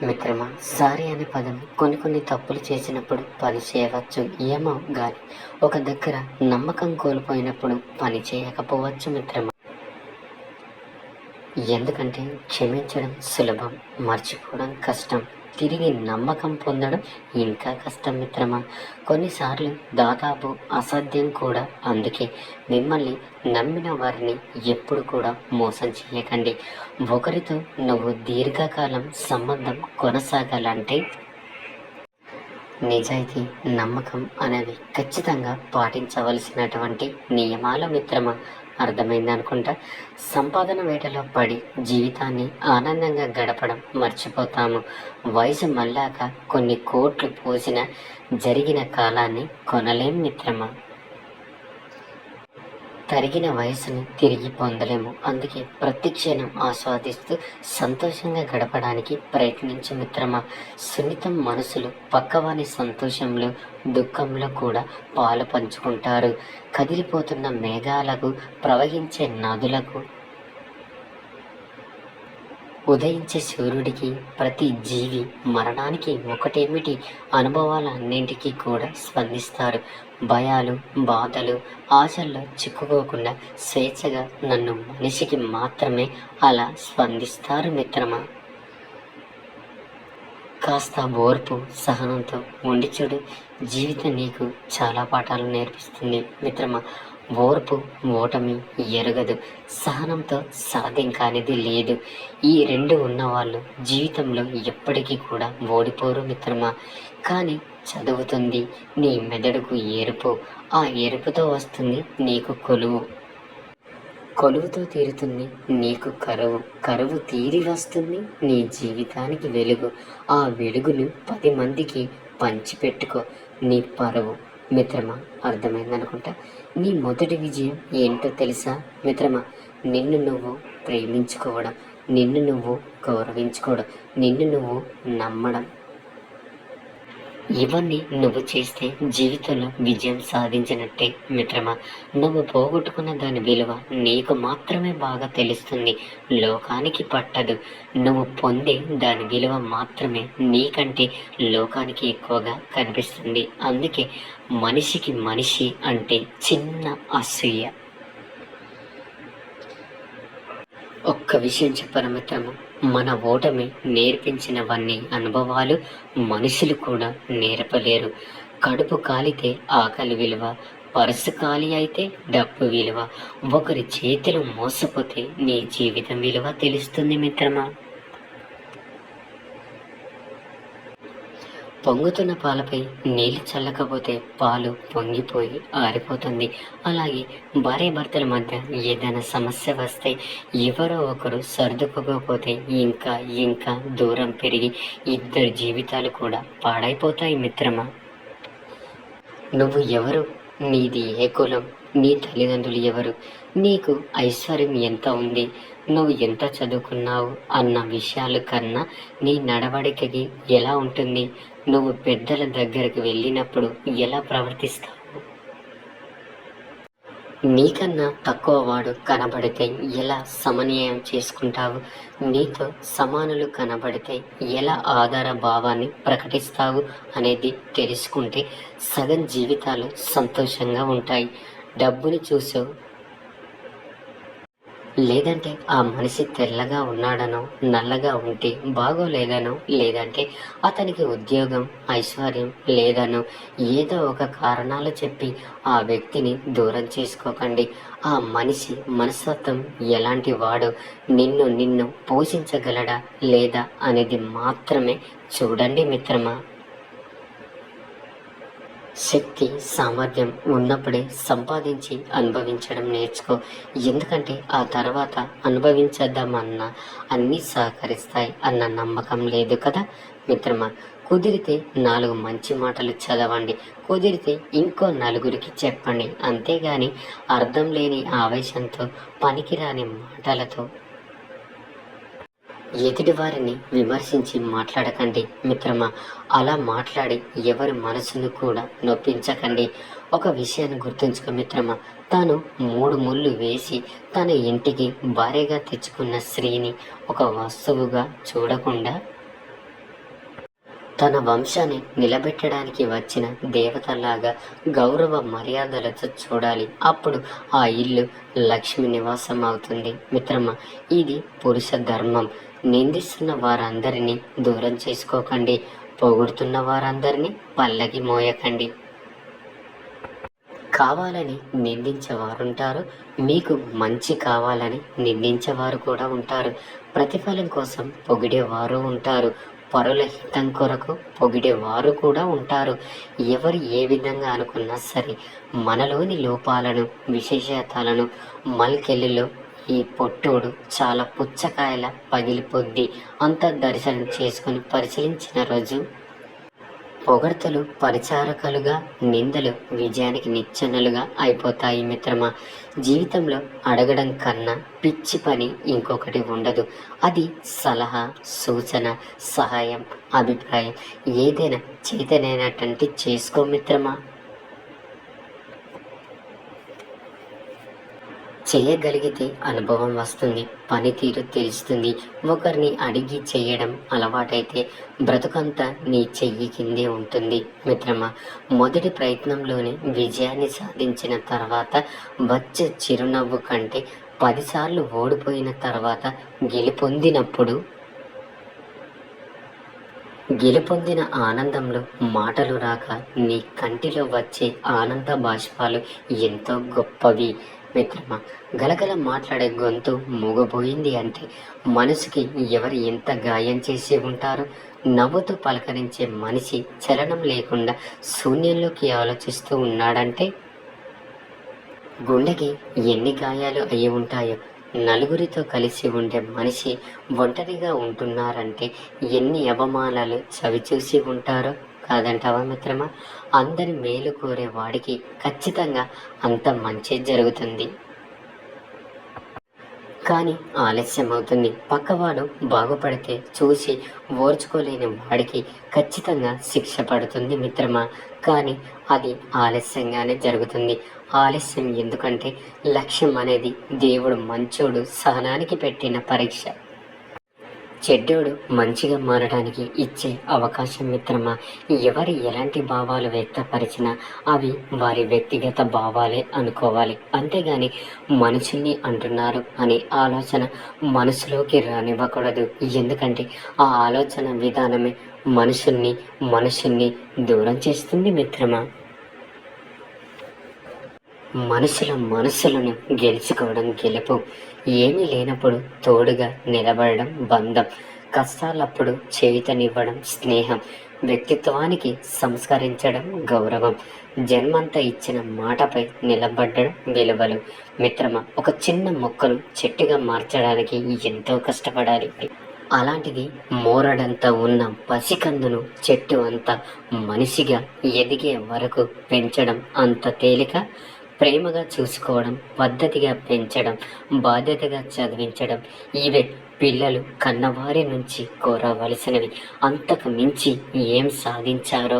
మిత్రమా, సారీ అనే పదం కొన్ని తప్పులు చేసినప్పుడు పని చేయవచ్చు ఏమో గాని ఒక దగ్గర నమ్మకం కోల్పోయినప్పుడు పని చేయకపోవచ్చు మిత్రమా. ఎందుకంటే క్షమించడం సులభం, మర్చిపోవడం కష్టం, తిరిగి నమ్మకం పొందడం ఇంకా కష్టం మిత్రమా. కొన్నిసార్లు దాదాపు అసాధ్యం కూడా. అందుకే మిమ్మల్ని నమ్మిన వారిని ఎప్పుడు కూడా మోసం చేయకండి. ఒకరితో నువ్వు దీర్ఘకాలం సంబంధం కొనసాగాలంటే నిజాయితీ, నమ్మకం అనేవి ఖచ్చితంగా పాటించవలసినటువంటి నియమాల మిత్రమా. అర్థమైందనుకుంటా. సంపాదన వేటలో పడి జీవితాన్ని ఆనందంగా గడపడం మర్చిపోతాము. వయసు మళ్ళాక కొన్ని కోట్లు పోసిన జరిగిన కాలాన్ని కొనలేం మిత్రమా. తరిగిన వయసును తిరిగి పొందలేము. అందుకే ప్రతి క్షణం ఆస్వాదిస్తూ సంతోషంగా గడపడానికి ప్రయత్నించు మిత్రమా. సున్నితం మనసులు పక్కవాని సంతోషంలో దుఃఖంలో కూడా పాలు పంచుకుంటారు. కదిలిపోతున్న మేఘాలకు, ప్రవహించే నదులకు, ఉదయించే సూర్యుడికి, ప్రతి జీవి మరణానికి ఒకటేమిటి అనుభవాలన్నింటికీ కూడా స్పందిస్తారు. భయాలు, బాధలు, ఆశల్లో చిక్కుకోకుండా స్వేచ్ఛగా నన్ను మనిషికి మాత్రమే అలా స్పందిస్తారు మిత్రమా. కాస్త ఓర్పు, సహనంతో ఉండి చూడు. జీవితం నీకు చాలా పాఠాలు నేర్పిస్తుంది మిత్రమా. ఓర్పు ఓటమి ఎరగదు, సహనంతో సాధ్యం కానిది లేదు. ఈ రెండు ఉన్నవాళ్ళు జీవితంలో ఎప్పటికీ కూడా ఓడిపోరు మిత్రమా. కానీ చదువుతుంది నీ మెదడుకు ఎరుపు, ఆ ఎరుపుతో వస్తుంది నీకు కొలువు, కొలువుతో తీరుతుంది నీకు కరువు, కరువు తీరి వస్తుంది నీ జీవితానికి వెలుగు. ఆ వెలుగును 10 మందికి పంచిపెట్టుకో, నీ పరువు మిత్రమా. అర్థమైందనుకుంటా. నీ మొదటి విజయం ఏంటో తెలుసా మిత్రమా? నిన్ను నువ్వు ప్రేమించుకోవడం, నిన్ను నువ్వు గౌరవించుకోవడం, నిన్ను నువ్వు నమ్మడం. ఇవన్నీ నువ్వు చేస్తే జీవితంలో విజయం సాధించినట్టే మిత్రమా. నువ్వు పోగొట్టుకున్న దాని విలువ నీకు మాత్రమే బాగా తెలుస్తుంది, లోకానికి పట్టదు. నువ్వు పొందే దాని విలువ మాత్రమే నీకంటే లోకానికి ఎక్కువగా కనిపిస్తుంది. అందుకే మనిషికి మనిషి అంటే చిన్న అసూయ. ఒక్క విషయం చెప్పను మిత్రమా, మన ఓటమి నేర్పించినవన్నీ అనుభవాలు మనుషులు కూడా నేర్పలేరు. కడుపు కాలితే ఆకలి విలువ, పర్సు ఖాళీ అయితే డబ్బు విలువ, ఒకరి చేతులు మోసపోతే నీ జీవితం విలువ తెలుస్తుంది మిత్రమా. పొంగుతున్న పాలపై నీళ్లు చల్లకపోతే పాలు పొంగిపోయి ఆరిపోతుంది. అలాగే భార్యాభర్తల మధ్య ఏదైనా సమస్య వస్తే ఎవరో ఒకరు సర్దుకోకపోతే ఇంకా ఇంకా దూరం పెరిగి ఇద్దరు జీవితాలు కూడా పాడైపోతాయి మిత్రమా. నువ్వు ఎవరు, నీది ఏ కులం, నీ తల్లిదండ్రులు ఎవరు, నీకు ఐశ్వర్యం ఎంత ఉంది, నువ్వు ఎంత చదువుకున్నావు అన్న విషయాల కన్నా నీ నడవడికకి ఎలా ఉంటుంది, నువ్వు పెద్దల దగ్గరకు వెళ్ళినప్పుడు ఎలా ప్రవర్తిస్తావు, నీకన్నా తక్కువ వాడు కనబడితే ఎలా సమన్వయం చేసుకుంటావు, నీతో సమానులు కనబడితే ఎలా ఆధార భావాన్ని ప్రకటిస్తావు అనేది తెలుసుకుంటే సగం జీవితాలు సంతోషంగా ఉంటాయి. డబ్బుని చూసో, లేదంటే ఆ మనిషి తెల్లగా ఉన్నాడనో, నల్లగా ఉంటే బాగోలేదనో, లేదంటే అతనికి ఉద్యోగం ఐశ్వర్యం లేదనో ఏదో ఒక కారణాలు చెప్పి ఆ వ్యక్తిని దూరం చేసుకోకండి. ఆ మనిషి మనస్తత్వం ఎలాంటి వాడో, నిన్ను పోషించగలడా లేదా అనేది మాత్రమే చూడండి మిత్రమా. శక్తి సామర్థ్యం ఉన్నప్పుడే సంపాదించి అనుభవించడం నేర్చుకో. ఎందుకంటే ఆ తర్వాత అనుభవించేద్దామన్నా అన్నీ సహకరిస్తాయి అన్న నమ్మకం లేదు కదా మిత్రమా. కుదిరితే 4 మంచి మాటలు చదవండి, కుదిరితే ఇంకో 4గురికి చెప్పండి. అంతేగాని అర్థం లేని ఆవేశంతో, పనికిరాని మాటలతో ఎదుటి వారిని విమర్శించి మాట్లాడకండి మిత్రమా. అలా మాట్లాడి ఎవరి మనసును కూడా నొప్పించకండి. ఒక విషయాన్ని గుర్తుంచుకో మిత్రమా, తాను 3 ముళ్ళు వేసి తన ఇంటికి భార్యగా తెచ్చుకున్న స్త్రీని ఒక వస్తువుగా చూడకుండా తన వంశాన్ని నిలబెట్టడానికి వచ్చిన దేవతలాగా గౌరవ మర్యాదలతో చూడాలి. అప్పుడు ఆ ఇల్లు లక్ష్మి నివాసం అవుతుంది. మిత్రమా, ఇది పురుష ధర్మం. నిందిస్తున్న వారందరినీ దూరం చేసుకోకండి, పొగుడుతున్న వారందరినీ పల్లకి మోయకండి. కావాలని నిందించేవారుంటారు, మీకు మంచి కావాలని నిందించేవారు కూడా ఉంటారు. ప్రతిఫలం కోసం పొగిడేవారు ఉంటారు, పరుల హితం కొరకు పొగిడేవారు కూడా ఉంటారు. ఎవరు ఏ విధంగా అనుకున్నా సరే మనలోని లోపాలను, విశేషతాలను మల్కెళ్ళిలో ఈ పొట్టోడు చాలా పుచ్చకాయల పగిలిపోద్ది అంత దర్శనం చేసుకుని పరిశీలించిన రోజు పొగడ్తలు పరిచారకులుగా, నిందలు విజయానికి నిచ్చెనలుగా అయిపోతాయి. మిత్రమా, జీవితంలో అడగడం కన్నా పిచ్చి పని ఇంకొకటి ఉండదు. అది సలహా, సూచన, సహాయం, అభిప్రాయం ఏదైనా చేతనైనటువంటి చేసుకో మిత్రమా. చేయగలిగితే అనుభవం వస్తుంది, పనితీరు తెలుస్తుంది. ఒకరిని అడిగి చేయడం అలవాటైతే బ్రతుకంతా నీ చెయ్యి కిందే ఉంటుంది. మిత్రమా, మొదటి ప్రయత్నంలోనే విజయాన్ని సాధించిన తర్వాత వచ్చే చిరునవ్వు కంటే 10 సార్లు ఓడిపోయిన తర్వాత గెలుపొందిన ఆనందంలో మాటలు రాక నీ కంటిలో వచ్చే ఆనంద బాష్పాలు ఎంతో గొప్పవి. మిత్రమా, గలగల మాట్లాడే గొంతు మూగబోయింది అంటే మనసుకి ఎవరు ఎంత గాయం చేసి ఉంటారు. నవ్వుతూ పలకరించే మనిషి చలనం లేకుండా శూన్యంలోకి ఆలోచిస్తూ ఉన్నాడంటే గుండెకి ఎన్ని గాయాలు అయి ఉంటాయో. నలుగురితో కలిసి ఉండే మనిషి ఒంటరిగా ఉంటున్నారంటే ఎన్ని అవమానాలు చవిచూసి ఉంటారో కాదంటావా మిత్రమా. అందరి మేలు కోరే వాడికి ఖచ్చితంగా అంత మంచి జరుగుతుంది. కానీ ఆలస్యం అవుతుంది. పక్కవాడు బాగుపడితే చూసి ఓర్చుకోలేని వాడికి ఖచ్చితంగా శిక్ష పడుతుంది మిత్రమా. కానీ అది ఆలస్యంగానే జరుగుతుంది. ఆలస్యం ఎందుకంటే లక్ష్యం అనేది దేవుడు మంచోడు సహనానికి పెట్టిన పరీక్ష. చెడ్డోడు మంచిగా మారడానికి ఇచ్చే అవకాశం మిత్రమా. ఎవరు ఎలాంటి భావాలు వ్యక్తపరిచినా అవి వారి వ్యక్తిగత భావాలే అనుకోవాలి. అంతేగాని మనుషుల్ని అంటున్నారు అనే ఆలోచన మనసులోకి రానివ్వకూడదు. ఎందుకంటే ఆ ఆలోచన విధానమే మనుషుల్ని దూరం చేస్తుంది మిత్రమా. మనసులను గెలుచుకోవడం గెలుపు. ఏమీ లేనప్పుడు తోడుగా నిలబడడం బంధం. కష్టాలప్పుడు చేయుతనివ్వడం స్నేహం. వ్యక్తిత్వానికి సంస్కరించడం గౌరవం. జన్మంతా ఇచ్చిన మాటపై నిలబడడం విలువలు. మిత్రమా, ఒక చిన్న మొక్కను చెట్టుగా మార్చడానికి ఎంతో కష్టపడాలి. అలాంటిది మోరడంతా ఉన్న పసికందును చెట్టు అంతా మనిషిగా ఎదిగే వరకు పెంచడం అంత తేలిక. ప్రేమగా చూసుకోవడం, పద్ధతిగా పెంచడం, బాధ్యతగా చదివించడం ఇవే పిల్లలు కన్నవారి నుంచి కోరవలసినవి. అంతకు మించి ఏం సాధించారో,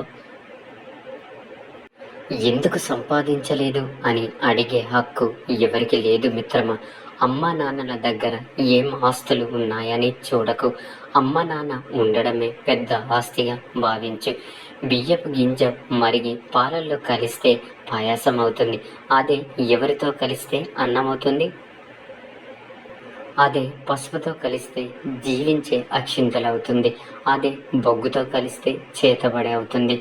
ఎందుకు సంపాదించలేదు అని అడిగే హక్కు ఎవరికి లేదు మిత్రమా. అమ్మా నాన్నల దగ్గర ఏం ఆస్తులు ఉన్నాయని చూడకు. అమ్మ నాన్న ఉండడమే పెద్ద ఆస్తిగా భావించు. బియ్యపు గింజ మరిగి పాలల్లో కలిస్తే పాయాసం అవుతుంది. అదే ఎవరితో కలిస్తే అన్నం అవుతుంది. అదే పసుపుతో కలిస్తే జీవించే అక్షింతలవుతుంది. అదే బొగ్గుతో కలిస్తే చేతబడి అవుతుంది.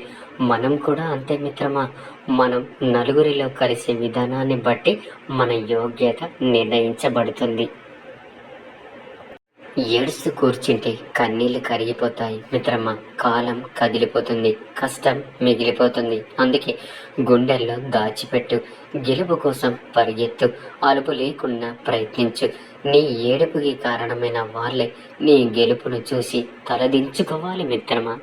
మనం కూడా అంతే మిత్రమా. మనం నలుగురిలో కలిసే విధానాన్ని బట్టి మన యోగ్యత నిర్ణయించబడుతుంది. ఏడుస్తూ కూర్చుంటే కన్నీళ్లు కరిగిపోతాయి మిత్రమా. కాలం కదిలిపోతుంది, కష్టం మిగిలిపోతుంది. అందుకే గుండెల్లో దాచిపెట్టు. గెలుపు కోసం పరిగెత్తు, అలుపు లేకుండా ప్రయత్నించు. నీ ఏడుపుకి కారణమైన వాళ్ళే నీ గెలుపును చూసి తలదించుకోవాలి మిత్రమా.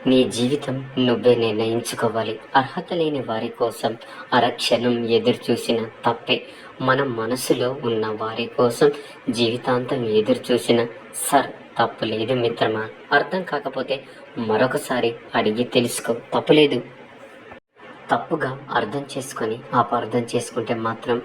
నీ జీవితం నువ్వే నిర్ణయించుకోవాలి. అర్హత లేని వారి కోసం అరక్షణం ఎదురు చూసిన తప్పే. మన మనసులో ఉన్న వారి కోసం జీవితాంతం ఎదురు చూసిన తప్పులేదు మిత్రమా. అర్థం కాకపోతే మరొకసారి అడిగి తెలుసుకో, తప్పులేదు. తప్పుగా అర్థం చేసుకొని అపార్థం చేసుకుంటే మాత్రం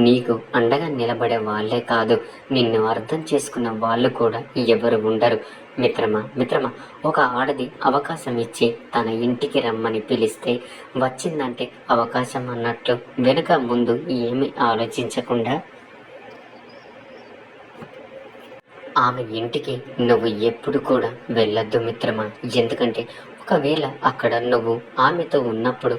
నీకు అండగా నిలబడే వాళ్ళే కాదు, నిన్ను అర్థం చేసుకున్న వాళ్ళు కూడా ఎవరు ఉండరు. మిత్రమా, ఒక ఆడది అవకాశం ఇచ్చి తన ఇంటికి రమ్మని పిలిస్తే వచ్చిందంటే అవకాశం అన్నట్లు వెనుక ముందు ఏమీ ఆలోచించకుండా ఆమె ఇంటికి నువ్వు ఎప్పుడు కూడా వెళ్ళొద్దు మిత్రమా. ఎందుకంటే ఒకవేళ అక్కడ నువ్వు ఆమెతో ఉన్నప్పుడు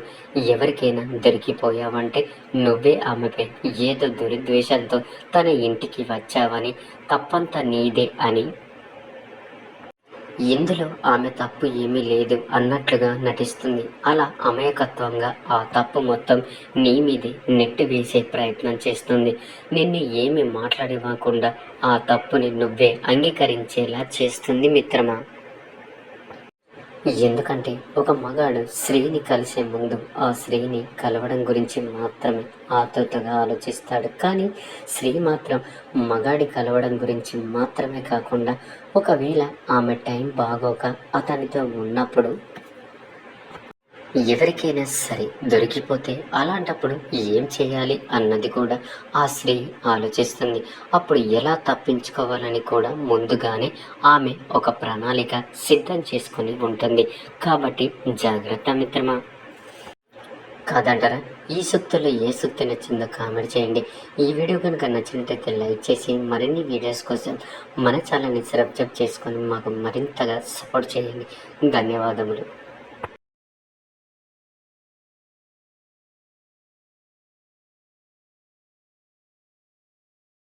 ఎవరికైనా దొరికిపోయావంటే నువ్వే ఆమెపై ఏదో దురుద్వేషంతో తన ఇంటికి వచ్చావని, తప్పంతా నీదే అని, ఇందులో ఆమె తప్పు ఏమీ లేదు అన్నట్లుగా నటిస్తుంది. అలా అమాయకత్వంగా ఆ తప్పు మొత్తం నీ మీదే నెట్టి వేసే ప్రయత్నం చేస్తుంది. నిన్ను ఏమి మాట్లాడివ్వకుండా ఆ తప్పుని నువ్వే అంగీకరించేలా చేస్తుంది మిత్రమా. ఎందుకంటే ఒక మగాడు స్త్రీని కలిసే ముందు ఆ స్త్రీని కలవడం గురించి మాత్రమే ఆతృతగా ఆలోచిస్తాడు. కానీ స్త్రీ మాత్రం మగాడి కలవడం గురించి మాత్రమే కాకుండా ఒకవేళ ఆమె టైం బాగోక అతనితో ఉన్నప్పుడు ఎవరికైనా సరే దొరికిపోతే అలాంటప్పుడు ఏం చేయాలి అన్నది కూడా ఆ స్త్రీ ఆలోచిస్తుంది. అప్పుడు ఎలా తప్పించుకోవాలని కూడా ముందుగానే ఆమె ఒక ప్రణాళిక సిద్ధం చేసుకొని ఉంటుంది. కాబట్టి జాగ్రత్త మిత్రమా. కాదంటారా? ఈ సూక్తుల్లో ఏ సూక్తి నచ్చిందో కామెంట్ చేయండి. ఈ వీడియో కనుక నచ్చినట్లయితే లైక్ చేసి మరిన్ని వీడియోస్ కోసం మన ఛానల్ని సబ్స్క్రైబ్ చేసుకొని మాకు మరింతగా సపోర్ట్ చేయండి. ధన్యవాదములు.